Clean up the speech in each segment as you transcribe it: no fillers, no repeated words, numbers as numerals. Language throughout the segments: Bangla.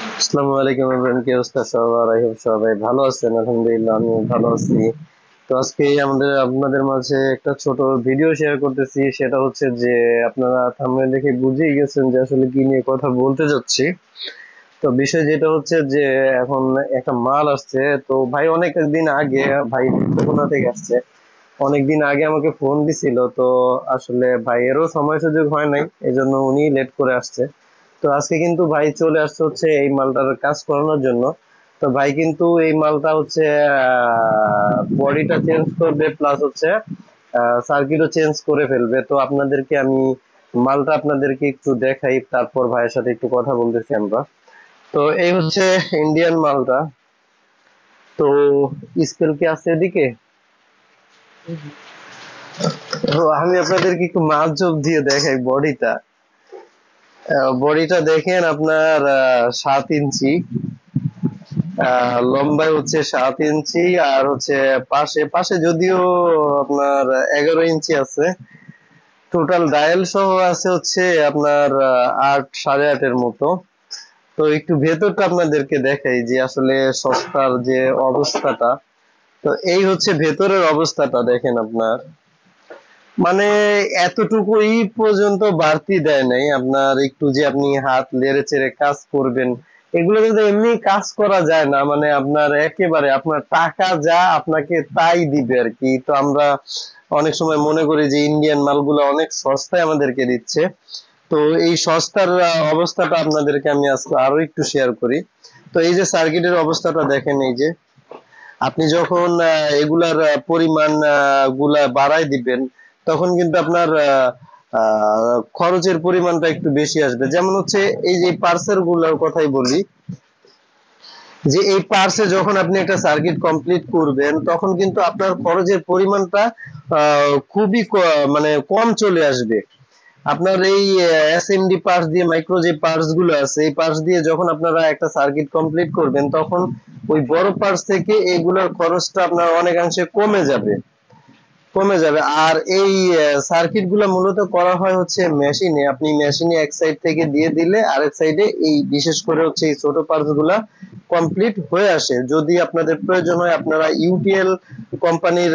আসসালামু আলাইকুম এভরিওয়ান, কি অবস্থা সবার? আই হোপ সবাই ভালো আছেন। আলহামদুলিল্লাহ আমি ভালো আছি। তো আজকে আপনাদের মাঝে একটা ছোট ভিডিও শেয়ার করতেছি। সেটা হচ্ছে যে আপনারা থাম্বনেল দেখে বুঝেই গেছেন যে আসলে কি নিয়ে কথা বলতে যাচ্ছি। তো বিষয় যেটা হচ্ছে যে এখন একটা মাল আসছে। তো ভাই অনেক দিন আগে, ভাই কোথা থেকে আসছে, অনেকদিন আগে আমাকে ফোন দিছিল। তো আসলে ভাইয়েরও সময় সুযোগ হয় নাই, এজন্য উনি লেট করে আসছে। তো আজকে কিন্তু ভাই চলে আসছে হচ্ছে এই মালটার কাজ করানোর জন্য। তো ভাই কিন্তু এই মালটা হচ্ছে বডিটা চেঞ্জ করবে, প্লাস হচ্ছে সার্কিটও চেঞ্জ করে ফেলবে। তো আপনাদেরকে আমি মালটা আপনাদেরকে একটু দেখাই, তারপর ভাইয়ের সাথে একটু কথা বলতেছি আমরা। তো এই হচ্ছে ইন্ডিয়ান মালটা। তো স্কেল কি আছে এদিকে? তো আমি আপনাদেরকে একটু মাপ জোপ দিয়ে দেখাই বডিটা। বডিটা দেখেন আপনার 7 ইঞ্চি, লম্বায় হচ্ছে 7 ইঞ্চি, আর হচ্ছে পাশে পাশে যদিও আপনার 11 ইঞ্চি আছে। টোটাল ডায়াল সহ আছে হচ্ছে আপনার 8, 8.5-এর মতো। তো একটু ভেতরটা আপনাদেরকে দেখাই যে আসলে সস্তার যে অবস্থাটা। তো এই হচ্ছে ভেতরের অবস্থাটা, দেখেন আপনার মানে এতটুকুই পর্যন্ত বাড়তি দেয় নাই আপনার। একটু যে আপনি হাত লেড়ে চেড়ে কাজ করবেন, এগুলো কিন্তু এমনি কাজ করা যায় না। মানে আপনার একেবারে আপনার টাকা যা আপনাকে তাই দিবে আর কি। তো আমরা অনেক সময় মনে করি যে ইন্ডিয়ান মালগুলো অনেক সস্তায় আমাদেরকে দিচ্ছে। তো এই সস্তার অবস্থাটা আপনাদেরকে আমি আজকে আরো একটু শেয়ার করি। তো এই যে সার্কিটের অবস্থাটা দেখেন, এই যে আপনি যখন এগুলার পরিমাণ গুলা বাড়ায় দিবেন, তখন কিন্তু আপনার খরচের পরিমাণটা একটু বেশি আসবে। যেমন হচ্ছে এই যে পার্সেল গুলার কথাই বলি, যে এই পার্সে যখন আপনি একটা সার্কিট কমপ্লিট করবেন, তখন কিন্তু আপনার খরচের পরিমাণটা খুবই মানে কম চলে আসবে। আপনার এই এসএমডি পার্টস দিয়ে, মাইক্রো যে পার্টস গুলো আছে, এই পার্টস দিয়ে যখন আপনারা একটা সার্কিট কমপ্লিট করবেন, তখন ওই বড় পার্টস থেকে এইগুলোর খরচটা আপনার অনেকাংশে কমে যাবে। আর এই সার্কিট গুলো মূলত করা হয় হচ্ছে মেশিনে। আপনি মেশিনে এক সাইড থেকে দিয়ে দিলে আরেক সাইডে এই বিশেষ করে হচ্ছে এই ছোট পার্টস গুলা কমপ্লিট হয়ে আসে। যদি আপনাদের প্রয়োজন হয়, আপনারা ইউটিএল কোম্পানির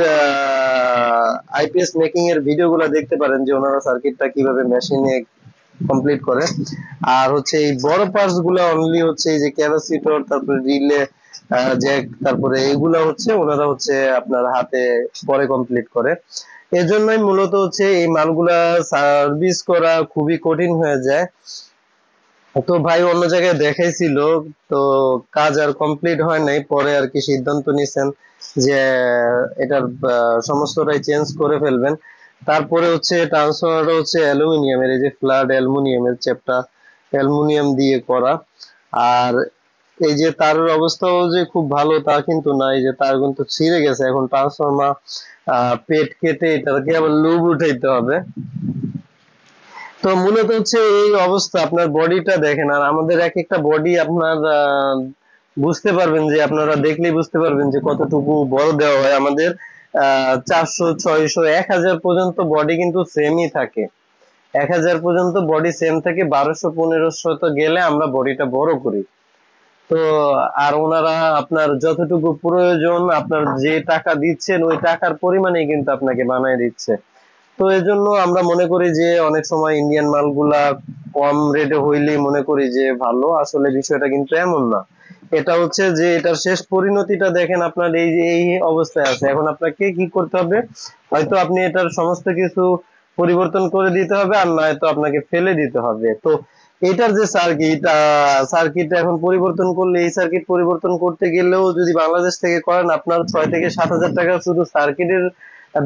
আইপিএস মেকিং এর ভিডিও গুলা দেখতে পারেন, যে ওনারা সার্কিটটা কিভাবে মেশিনে কমপ্লিট করে। আর হচ্ছে এই বড় পার্টস গুলা অনলি হচ্ছে এই যে ক্যাপাসিটর, তারপরে রিলে, জ্যাক, তারপরে এগুলা হচ্ছে ওনারা হচ্ছে আপনার হাতে পরে কমপ্লিট করে। এজন্যই মূলত হচ্ছে এই মালগুলা সার্ভিস করা খুবই কঠিন হয়ে যায়। তো ভাই অন্য জায়গায় দেখাইছিল, তো কাজ আর কমপ্লিট হয় নাই। পরে আর কি সিদ্ধান্ত নিছেন যে এটার সমস্তটাই চেঞ্জ করে ফেলবেন। তারপরে হচ্ছে ট্রান্সফরমারটা হচ্ছে অ্যালুমিনিয়ামের, এই যে ফ্ল্যাট অ্যালুমিনিয়ামের চ্যাপটা অ্যালুমিনিয়াম দিয়ে করা। আর এই যে তারের অবস্থাও যে খুব ভালো তা কিন্তু না, এই যে তার কিন্তু ছিঁড়ে গেছে। এখন ট্রান্সফরমার পেট কেটে এটাকে আবার লুব উঠাইতে হবে। তো মূলত হচ্ছে এই অবস্থা। আপনার বডিটা দেখেন, আর আমাদের এক একটা বডি আপনার বুঝতে পারবেন, যে আপনারা দেখলেই বুঝতে পারবেন যে কতটুকু বড় দেওয়া হয় আমাদের। 400, 600, 1000 পর্যন্ত বডি কিন্তু সেমই থাকে। 1000 পর্যন্ত বডি সেম থাকে, 1200, 1500 তো গেলে আমরা বডিটা বড় করি। তো আর ওনারা আপনার যতটুকু প্রয়োজন, আপনার যে টাকা দিচ্ছেন ওই টাকার পরিমাণেই কিন্তু আপনাকে বানায় দিচ্ছে। তো এজন্য আমরা মনে করি যে অনেক সময় ইন্ডিয়ান মালগুলা কম রেটে হইলেই মনে করি যে ভালো। আসলে বিষয়টা কিন্তু এমন না। এটা হচ্ছে যে এটার শেষ পরিণতিটা দেখেন, আপনার এই যে এই অবস্থায় আছে। এখন আপনাকে কি করতে হবে? হয়তো আপনি এটার সমস্ত কিছু পরিবর্তন করে দিতে হবে, আর নয়তো আপনাকে ফেলে দিতে হবে। তো এটার যে সার্কিট এখন পরিবর্তন করলে, এই সার্কিট পরিবর্তন করতে গেলেও যদি বাংলাদেশ থেকে করেন, আপনার 6 থেকে 7 হাজার টাকা শুধু সার্কিটের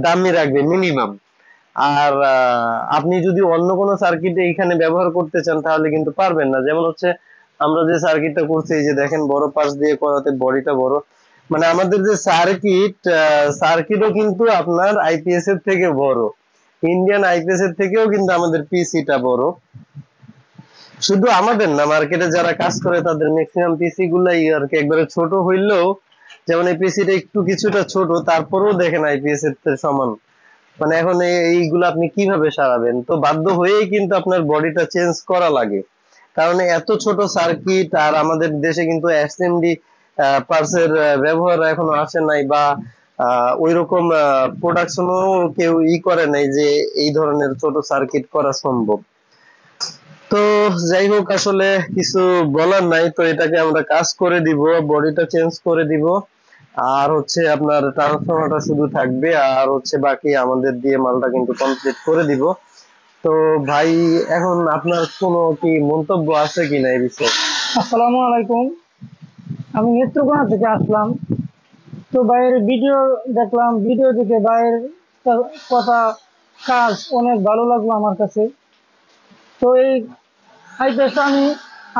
দামই রাখবে মিনিমাম। আর আপনি যদি অন্য কোনো সার্কিট এইখানে ব্যবহার করতে চান, তাহলে কিন্তু পারবেন না। যেমন হচ্ছে আমরা যে সার্কিটটা করছি, এই যে দেখেন বড় পাশ দিয়ে করাতে বডিটা বড়। মানে আমাদের যে সার্কিটও কিন্তু আপনার আইপিএস এর থেকে বড়। ইন্ডিয়ান আইপিএস এর থেকেও কিন্তু আমাদের পিসিটা বড়। শুধু আমাদের না, মার্কেটে যারা কাজ করে তাদের ম্যাক্সিমাম পিসি গুলাই আর কি একবারে ছোট হইলেও, যেমন এই পিসিটা একটু কিছুটা ছোট, তারপরেও দেখেন আইপিএস এর সমান। মানে এখন এইগুলো আপনি কিভাবে সারাবেন? তো বাধ্য হয়েই কিন্তু আপনার বডিটা চেঞ্জ করা লাগে। কারণ এত ছোট সার্কিট, আর আমাদের দেশে কিন্তু এসএমডি পার্টসের ব্যবহার এখনো আসে নাই, বা ওই রকম প্রোডাকশনও কেউ করে নাই যে এই ধরনের ছোট সার্কিট করা সম্ভব। তো যাই হোক, আসলে কিছু বলার নাই, তো এটাকে আমরা কাজ করে দিব, বডিটা চেঞ্জ করে দিব, আর হচ্ছে আপনার ট্রান্সফরমারটা শুধু থাকবে, আর হচ্ছে বাকি আমাদের দিয়ে মালটা কিন্তু কমপ্লিট করে দিব। তো ভাই, এখন আপনার কোনো কি মন্তব্য আছে কিনা এই বিষয়ে? আসসালামু আলাইকুম, আমি নেত্রকোনা থেকে আসলাম। তো ভাইয়ের ভিডিও দেখলাম, ভিডিও দেখে ভাইয়ের কথা, কাজ অনেক ভালো লাগলো আমার কাছে। তো এই আইপিএসটা আমি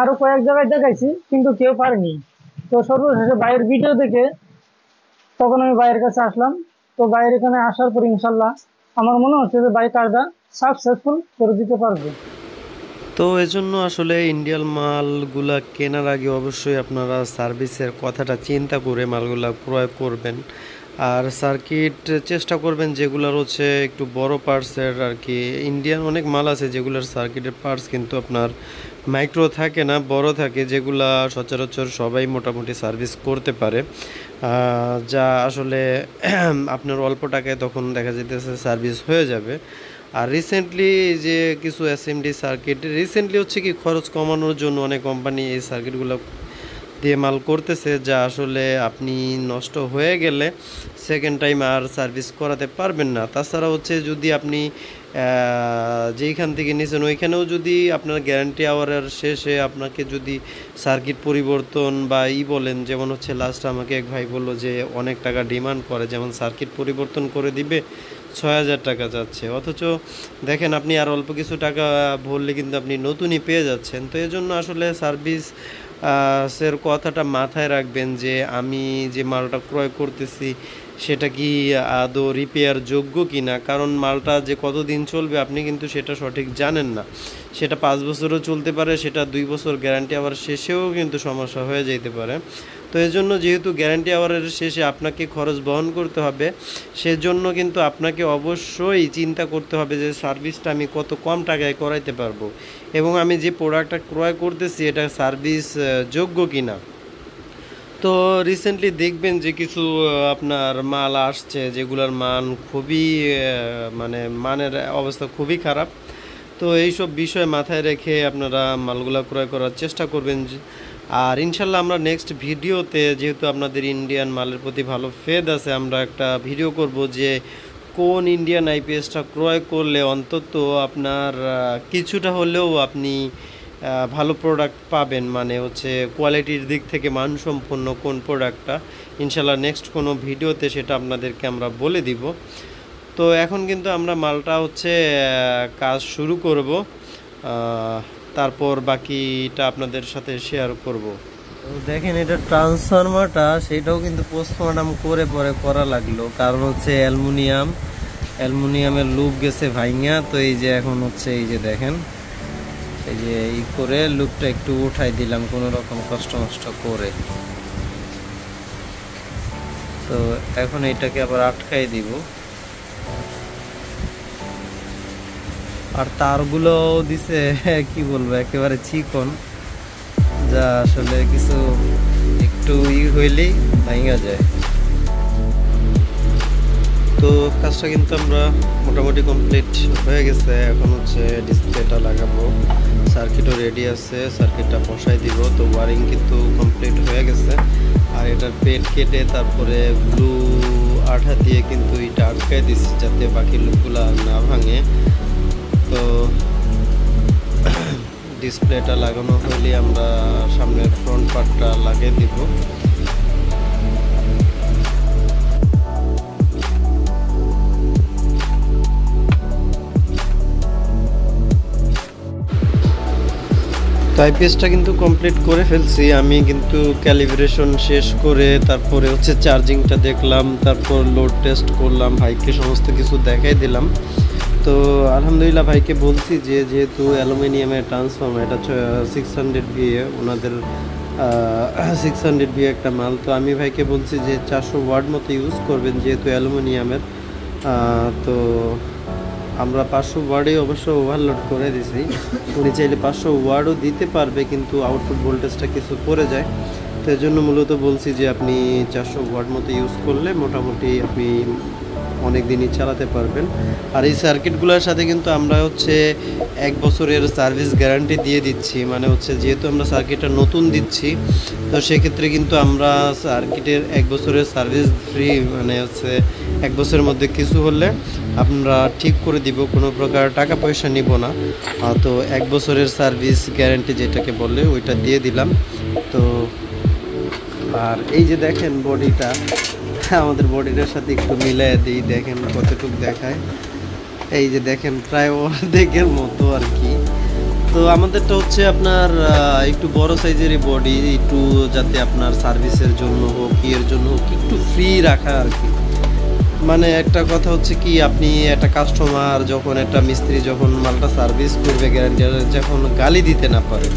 আরো কয়েক জায়গায় দেখাইছি, কিন্তু কেউ পারেনি। তো সর্বশেষে ভাইয়ের ভিডিও দেখে তখন আমি ভাইয়ের কাছে আসলাম। তো ভাইয়ের এখানে আসার পর ইনশাল্লাহ আমার মনে হচ্ছে যে ভাই কাজটা সাকসেসফুল করে দিতে পারবে। তো এজন্য আসলে ইন্ডিয়ান মালগুলা কেনার আগে অবশ্যই আপনারা সার্ভিসের কথাটা চিন্তা করে মালগুলা ক্রয় করবেন। আর সার্কিট চেষ্টা করবেন যেগুলোর হচ্ছে একটু বড় পার্টসের আর কি। ইন্ডিয়ান অনেক মাল আছে যেগুলোর সার্কিটের পার্টস কিন্তু আপনার মাইক্রো থাকে না, বড় থাকে, যেগুলা সচরাচর সবাই মোটামুটি সার্ভিস করতে পারে, যা আসলে আপনার অল্প টাকায় তখন দেখা যেতেছে সার্ভিস হয়ে যাবে। আর রিসেন্টলি যে কিছু এসএমডি সার্কিট রিসেন্টলি হচ্ছে কি খরচ কমানোর জন্য অনেক কোম্পানি এই সার্কিটগুলো দিয়ে মাল করতেছে, যা আসলে আপনি নষ্ট হয়ে গেলে সেকেন্ড টাইম আর সার্ভিস করাতে পারবেন না। তাছাড়া হচ্ছে যদি আপনি যেইখান থেকে নিয়েছেন ওইখানেও যদি আপনার গ্যারান্টি আওয়ারের শেষে আপনাকে যদি সার্কিট পরিবর্তন বা বলেন, যেমন হচ্ছে লাস্ট আমাকে এক ভাই বললো যে অনেক টাকা ডিমান্ড করে, যেমন সার্কিট পরিবর্তন করে দিবে ৬,০০০ টাকা যাচ্ছে, অথচ দেখেন আপনি আর অল্প কিছু টাকা ভরলে কিন্তু আপনি নতুনই পেয়ে যাচ্ছেন। তো এজন্য আসলে সার্ভিস সের কথাটা মাথায় রাখবেন যে আমি যে মালটা ক্রয় করতেছি সেটা কি আদৌ রিপেয়ার যোগ্য কিনা, কারণ মালটা যে কতদিন চলবে আপনি কিন্তু সেটা সঠিক জানেন না। সেটা 5 বছরও চলতে পারে, সেটা 2 বছর গ্যারান্টি আবার শেষেও কিন্তু সমস্যা হয়ে যেতে পারে। তো এজন্য যেহেতু গ্যারান্টি আওয়ারের শেষে আপনাকে খরচ বহন করতে হবে, সেজন্য কিন্তু আপনাকে অবশ্যই চিন্তা করতে হবে যে সার্ভিসটা আমি কত কম টাকায় করাইতে পারবো, এবং আমি যে প্রোডাক্টটা ক্রয় করতেছি এটা সার্ভিস যোগ্য কিনা। তো রিসেন্টলি দেখবেন যে কিছু আপনার মাল আসছে যেগুলোর মান খুবই মানে মানের অবস্থা খুবই খারাপ। তো এইসব বিষয় মাথায় রেখে আপনারা মালগুলো ক্রয় করার চেষ্টা করবেন। আর ইনশাল্লাহ আমরা নেক্সট ভিডিওতে, যেহেতু আপনাদের ইন্ডিয়ান মালের প্রতি ভালো ফেদ আছে, আমরা একটা ভিডিও করব যে কোন ইন্ডিয়ান আইপিএসটা ক্রয় করলে অন্তত আপনার কিছুটা হলেও আপনি ভালো প্রোডাক্ট পাবেন, মানে হচ্ছে কোয়ালিটির দিক থেকে মানসম্পন্ন কোন প্রোডাক্টটা। ইনশাল্লাহ নেক্সট কোনো ভিডিওতে সেটা আপনাদেরকে আমরা বলে দিব। তো এখন কিন্তু আমরা মালটা হচ্ছে কাজ শুরু করব, তারপর বাকিটা আপনাদের সাথে শেয়ার করব। তো দেখেন, এটা ট্রান্সফরমারটা সেটাও কিন্তু পোস্টমর্টম করে পরে করা লাগলো, কারণ হচ্ছে অ্যালুমিনিয়ামের লুপ গেছে ভাইঙা। তো এই যে এখন হচ্ছে এই যে দেখেন, এই যে করে লুপটা একটু উঠাই দিলাম কোনো রকম কষ্ট মষ্ট করে। তো এখন এটাকে আবার আটকাই দিব। আর তারগুলো দিছে কি বলবো, একেবারে চিকন, যা আসলে কিছু একটু হইলেই ভাঙা যায়। তো কাজটা কিন্তু আমরা মোটামুটি কমপ্লিট হয়ে গেছে। এখন হচ্ছে ডিসপ্লেটা লাগাবো, সার্কিটও রেডি আছে, সার্কিটটা বসাই দিব। তো ওয়ারিং কিন্তু কমপ্লিট হয়ে গেছে। আর এটার পেট কেটে তারপরে ব্লু আঠা দিয়ে কিন্তু এটা আটকাই দিচ্ছি যাতে বাকি লুপগুলা না ভাঙে। তো ডিসপ্লেটা লাগানো হলে আমরা সামনের ফ্রন্ট পার্টটা লাগিয়ে দিব। আইপিএসটা কিন্তু কমপ্লিট করে ফেলছি আমি, কিন্তু ক্যালিব্রেশন শেষ করে তারপরে হচ্ছে চার্জিংটা দেখলাম, তারপর লোড টেস্ট করলাম, ভাইকে সমস্ত কিছু দেখাই দিলাম। তো আলহামদুলিল্লাহ ভাইকে বলছি যে যেহেতু অ্যালুমিনিয়ামের ট্রান্সফর্মার, এটা 600 VA, ওনাদের 600 VA একটা মাল। তো আমি ভাইকে বলছি যে 400 ওয়াট মতো ইউজ করবেন যেহেতু অ্যালুমিনিয়ামের। তো আমরা 500 ওয়ার্ডে অবশ্য ওভারলোড করে দিছি। উনি চাইলে 500 ওয়ার্ডও দিতে পারবে, কিন্তু আউটপুট ভোল্টেজটা কিছু পড়ে যায়। তো এই জন্য মূলত বলছি যে আপনি 400 ওয়াট মতো ইউজ করলে মোটামুটি আপনি অনেক দিনই চালাতে পারবেন। আর এই সার্কিটগুলোর সাথে কিন্তু আমরা হচ্ছে 1 বছরের সার্ভিস গ্যারান্টি দিয়ে দিচ্ছি। মানে হচ্ছে যেহেতু আমরা সার্কিটটা নতুন দিচ্ছি, তো সেক্ষেত্রে কিন্তু আমরা সার্কিটের 1 বছরের সার্ভিস ফ্রি, মানে হচ্ছে 1 বছরের মধ্যে কিছু হলে আমরা ঠিক করে দিব, কোনো প্রকার টাকা পয়সা নিব না। তো 1 বছরের সার্ভিস গ্যারান্টি যেটাকে বলে ওইটা দিয়ে দিলাম। তো আর এই যে দেখেন বডিটা, আমাদের বডিটার সাথে একটু মিলাই দিই, দেখেন কতটুকু দেখায়। এই যে দেখেন প্রায় অর্ধেকের মতো আর কি। তো আমাদেরটা হচ্ছে আপনার একটু বড় সাইজেরই বডি, একটু যাতে আপনার সার্ভিসের জন্য হোক, এর জন্য হোক, একটু ফ্রি রাখা আর কি। মানে একটা কথা হচ্ছে কি, আপনি একটা কাস্টমার যখন, একটা মিস্ত্রি যখন মালটা সার্ভিস করবে, গ্যারান্টি যখন গালি দিতে না পারে,